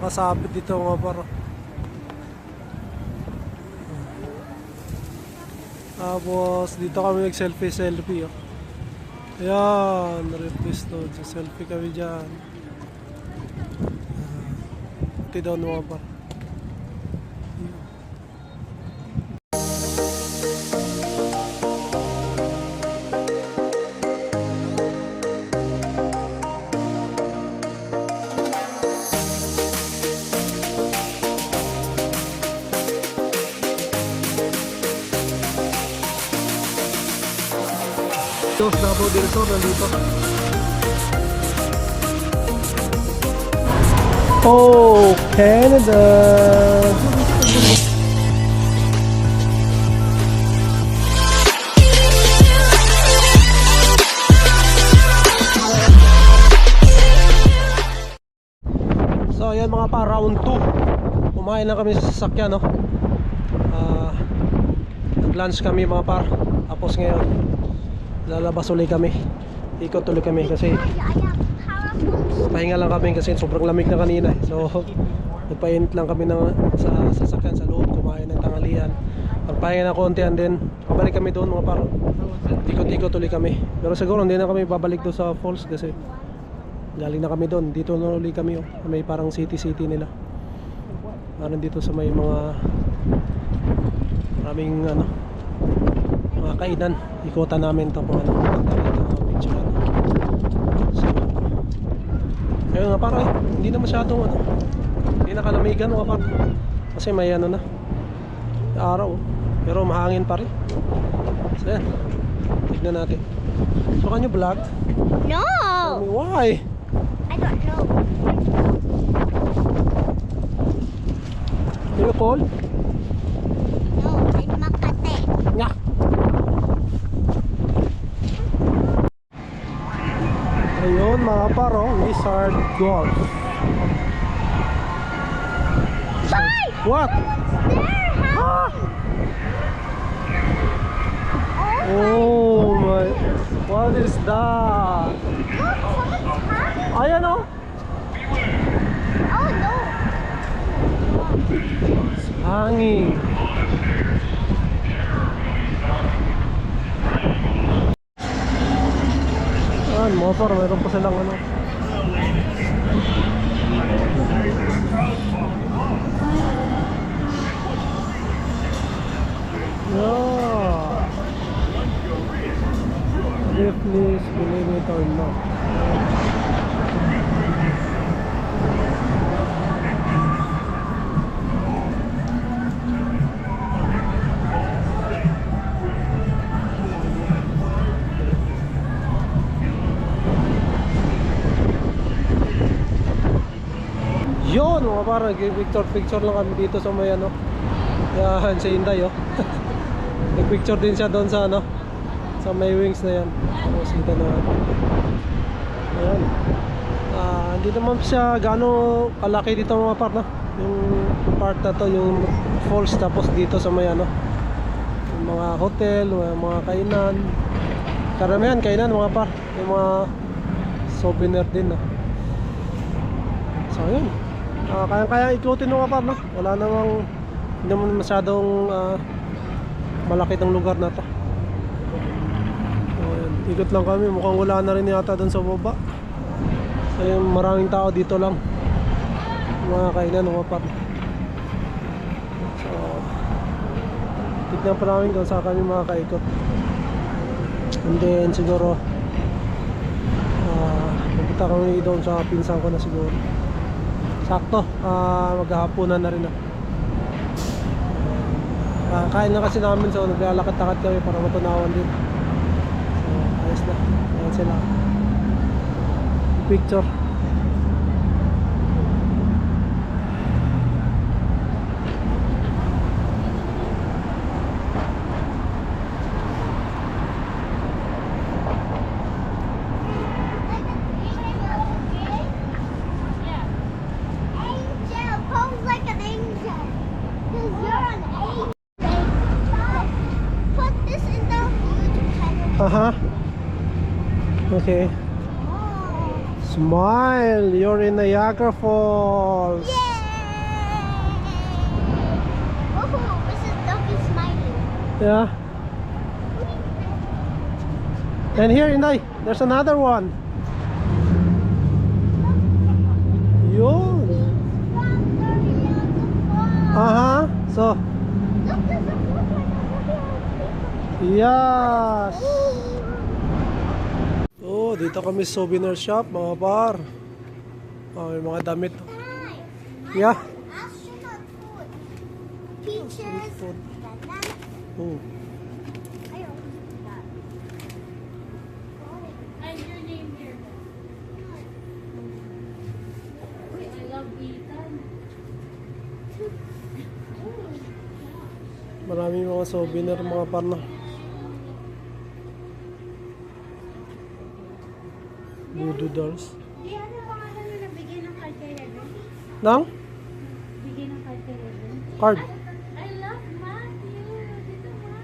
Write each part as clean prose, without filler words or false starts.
nakasabit dito mga par. Tapos dito kami nag-selfie. Oh. Ayan, request to. Selfie kami dyan. Ito daw mga par. Dos Davao del Sur nandito. Oh, Canada. So ayan mga pa, round 2. Kumain na kami sa sasakyan, no. Nag-lunch kami mga par. Tapos ngayon lalabas ulit kami, ikot ulit kami kasi pahinga lang kami kasi sobrang lamig na kanina. So nagpainit lang kami sa sasakyan sa loob, kumain ng tanghalian, magpahinga na konti, and then pabalik kami doon mga par. Ikot-ikot ulit kami, pero siguro hindi na kami babalik doon sa falls kasi galing na kami doon. Dito na ulit kami, oh. May parang city nila, parang dito sa may mga maraming mga kainan. Ikutan namin ito kung ano maganda rin ang picture. So ayun nga parang hindi na masyadong hindi na kalamigan mga par, kasi may na araw, pero mahangin pa rin. So yan, tignan natin. So can you vlog? No. Why? I don't know. Are you cold? No, I'm Makate. Yeah. Ayun mga paro, Wizard Golf. Bye! What? There, huh? Oh my, what is that? Look, someone's hanging. Ayan o. Oh no. Hanging. Ayan mga paro, meron pa silang yeah. If please believe it or not. Yun mga parang picture lang kami dito sa may yan si Inday, oh. Nagpicture din siya doon sa sa may wings na yan. Tapos dito naman ayan, hindi naman siya gaano kalaki dito mga par, no? Yung part na to, yung falls, tapos dito sa may yung mga hotel, mga kainan, karamihan kainan mga par, yung mga souvenir din, no? So yun, kaya ikutin mga par, no? Wala namang, hindi naman masyadong malaki ng lugar na to. So yun, ikot lang kami, mukhang wala na rin yata dun sa baba. So yun, maraming tao dito lang, mga kainan mga par. So tignan pa namin kung saan kami makakaikot, and then siguro pupunta kami doon sa pinsan ko na siguro. Sakto, maghahapunan na rin na. Kain na kasi namin, so naglalakad-lakad kami para matunawan din. So ayos na, ayan sila. Picture. Angel, pose like an angel. 'Cause you're an angel. Put this in the YouTube channel. Okay. Oh. Smile, you're in Niagara Falls. Yay! Yeah. And here, Inday, there's another one. Yun. So, Look, there's a food right yes. Oh, dito kami souvenir shop, mga par. Oh, may mga damit. Yeah. Astronaut food. Peaches. Food. Banana. Oh. I don't do that. And your name here. Wait, I love Ethan. Maraming mga souvenir, mga par na. Voodoo dolls. Di ano pangalan na nabigay ng card kay Reven? Nang? Bigay ng card kay Reven? Card. I love Matthew. Dito ma.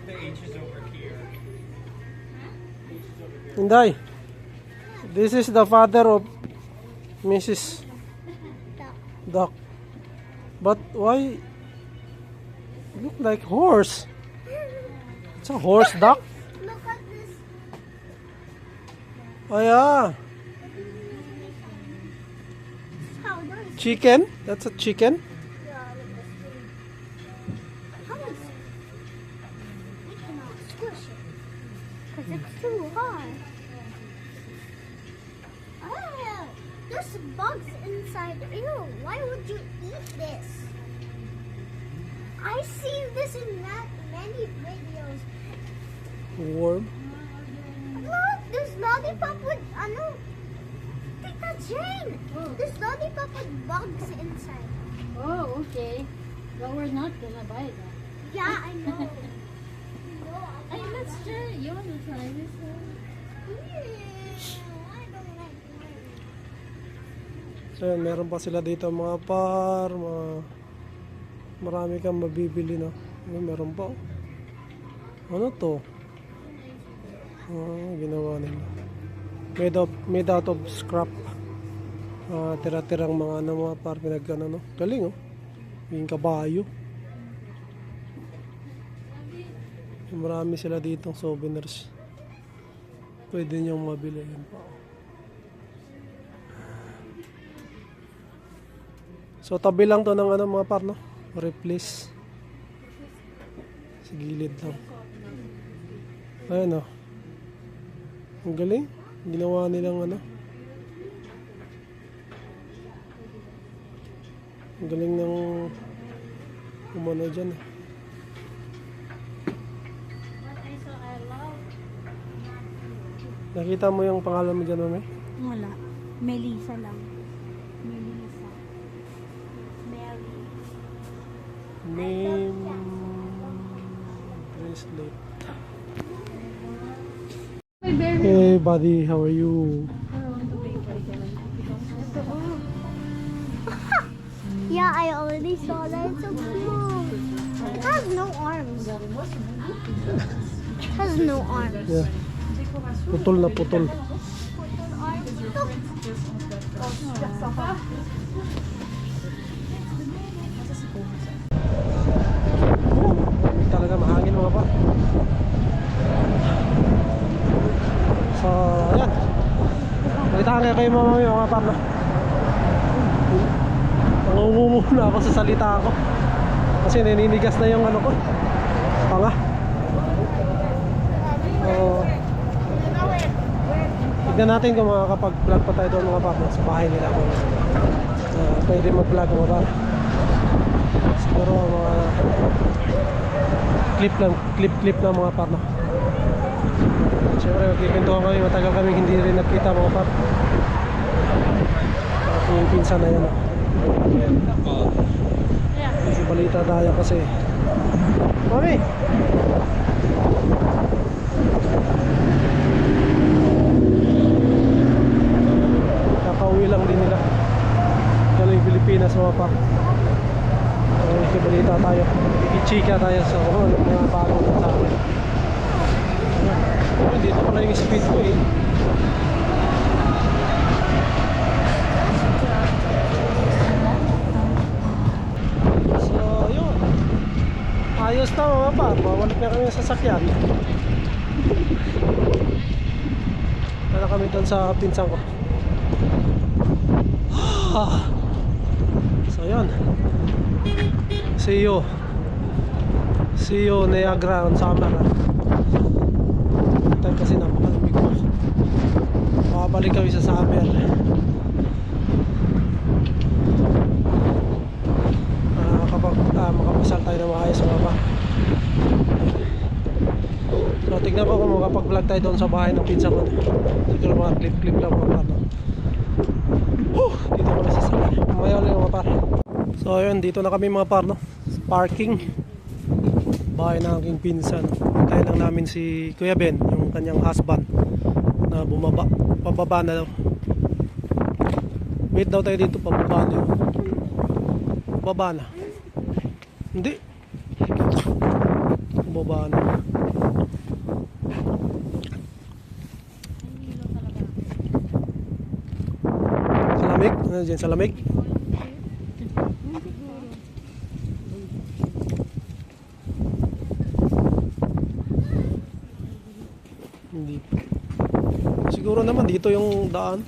The H is over here. Inday. This is the father of Mrs. Duck. But why look like horse? It's a horse duck. Look at this. Oh yeah. How nice. Chicken? That's a chicken? Yeah, look at this. How is it? We cannot squish it. Because it's too hard. Oh, there's bugs inside. Ew, why would you eat this? I see this in many videos. Worm. Look, there's lollipop with, Tita Jane. There's lollipop with bugs inside. Oh, okay. But we're not gonna buy that. Yeah, I know. No, Hey, let's try. You wanna try this one? I don't like mine. So, yun, meron pa sila dito mga par, marami kang mabibili, no? Ayun, meron pa. Ano to? Ginawa nila. Made out of scrap. Tira-tirang mga mga par, pinagkano, no? Galing, oh. Yung kabayo. Marami sila ditong souvenirs. Pwede niyong mabili. Yan pa. So tabi lang to ng mga par, no? Replace. Sa gilid lang. Ayan, oh. Ang galing. Ginawa nilang Ang galing ng umano dyan, eh. What I saw, I love. Nakita mo yung pangalan mo dyan, mami? Wala. Melissa lang. Melissa. Mary. Name bracelet. My bear. Hey buddy, how are you? Yeah, I already saw that. It's so cute. It has no arms. It has no arms. Yeah. Putol na putol. Talaga mahangin mga pa. So, ayan. Magkita nga kayo mga par, no? Nangungumuna ako sa salita ko. Kasi naninigas na yung ko. Panga. Tignan natin kung makakapag-vlog pa tayo doon mga par, sa bahay nila ako. Pwede mag-vlog mga par. Siguro mga clip lang mga par, no? Siyempre magkikwentuhan kami, matagal kami hindi rin nagkita mga par. Yung pinsan na yan, no? Kasi balita tayo kasi. Mami! Kakauwi lang din nila. Galing Pilipinas mga pa. Kasi balita tayo. Ikichika tayo sa mga bago na sa akin. Dito pala yung speedway. Ayos na mga par, bawalik na kami sa sasakyan. Wala kami doon sa pinsan ko. So yun. See you Niagara on summer. Tayo kasi napakalamig ko. Makabalik kami sa summer. Makapasal tayo na maayos mga pa. So tignan ko kung makapag-vlog tayo doon sa bahay ng pinsan ko. Siguro mga clip lang mga pa. Dito kami sa sala. Mamaya ulit mga par. So ayun, dito na kami mga par, no? Parking bahay ng aking pinsan. Hintayin lang namin si Kuya Ben, yung kanyang husband, na bumaba. Pababa na daw. Wait daw tayo dito, pababa na. Pababa na. Hindi. Pababa na. Salamig? Ano dyan? Salamig? Hindi. Siguro naman dito yung daan.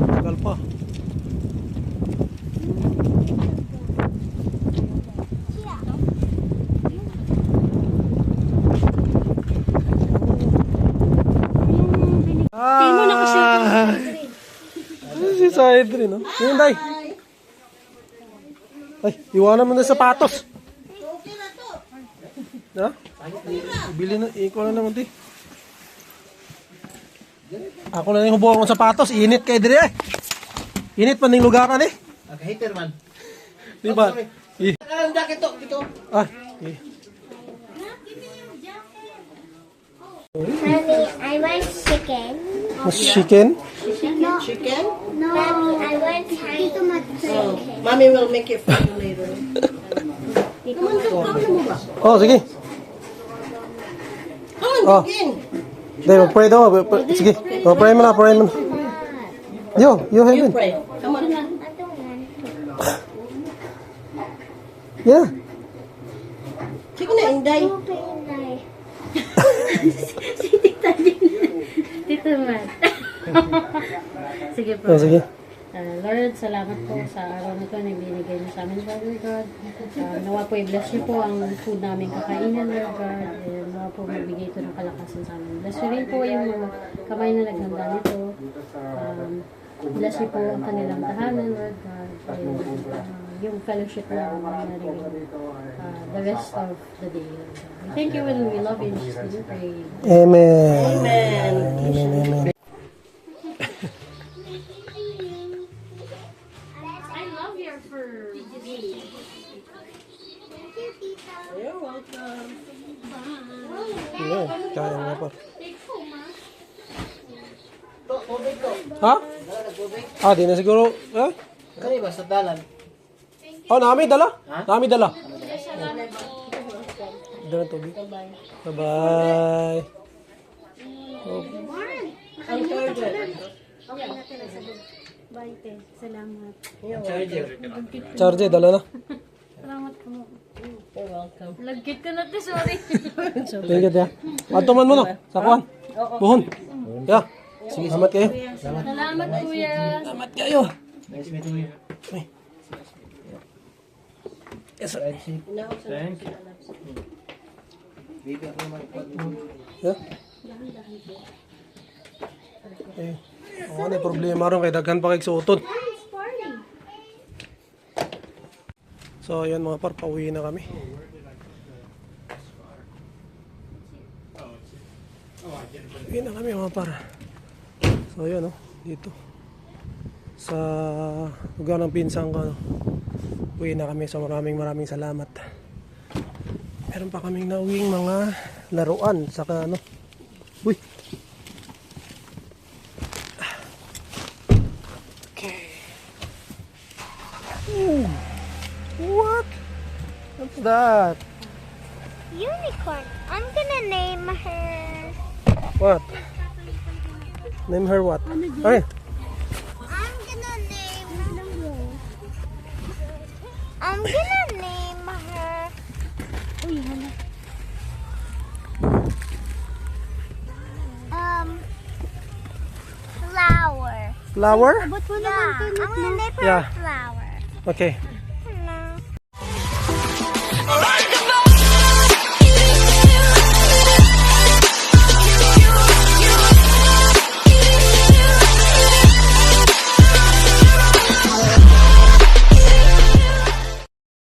Tagal pa. Si Saidri, no? Yun, Day. Ay, iwanan mo na sapatos. Ha? Ibili na, ikaw na naman, Day. Ako na yung hubukan ng sapatos. Init kay Dre, eh. Init pa ng lugaran, eh. Nag-hater man. Di ba? Ang jacket to, dito. Ah, okay. Mommy, I want chicken. Mas chicken? No. Chicken? No. Mommy, I want Tito chicken. Mommy will make it for you later. Oh, sige. Oh. Hindi, mag-pray daw. Sige, mag-pray mo na, pray mo na. Yo, you have it. Pray. Come on. I don't want. Yeah. Sige na, Inday. Open Si Tita din. Tito Mat. Sige po. Oh, sige. Lord, salamat po sa araw na ito na binigay niyo sa amin, Father God. Nawa po i-bless niyo po ang food namin kakainin, Lord God. Nawa po magbigay ito ng kalakasan sa amin. Bless niyo rin po yung mga kamay na naghanda nito. Bless niyo po ang kanilang tahanan, Lord God. Yung fellowship na nangyari the rest of the day. Thank you and we love you. In Jesus' name we pray. Amen. Amen. Amen, amen. I love your fur. You're welcome. Yeah, kaya nga pa. Tubig to. Ha? Wala tubig. Ah, di na siguro. Ha? Kani ba sa dalan? Oh, nami dala? Ha? Nami dala. Dala tubig. Bye-bye. Oh. Ang charger. Bye, te. Salamat. Charger. Charger, dala na. Salamat po. You're welcome. Lagkit ko na te, sorry. Tingit ya. Atuman mo no, sa kuwan. Buhon. Ya. Sige, salamat kayo. Salamat, kuya. Salamat kayo. Nice meeting you. Yes, sir. Thank you. Ya. Eh, ano yung problema ron kay daghan pa kay suoton. So, ayan mga par, pauwi na kami. Uwi na kami mga par. So, ayan o, dito. Sa lugar ng pinsan ko, uwi na kami. So, maraming salamat. Meron pa kaming nauwing mga laruan. Saka ano. Uy! Okay. Ooh. What? What's that? Unicorn. I'm gonna name her. What? Name her what? Okay. I'm gonna name her. Flower. Flower? Yeah, I'm gonna name her Yeah. Flower. Okay.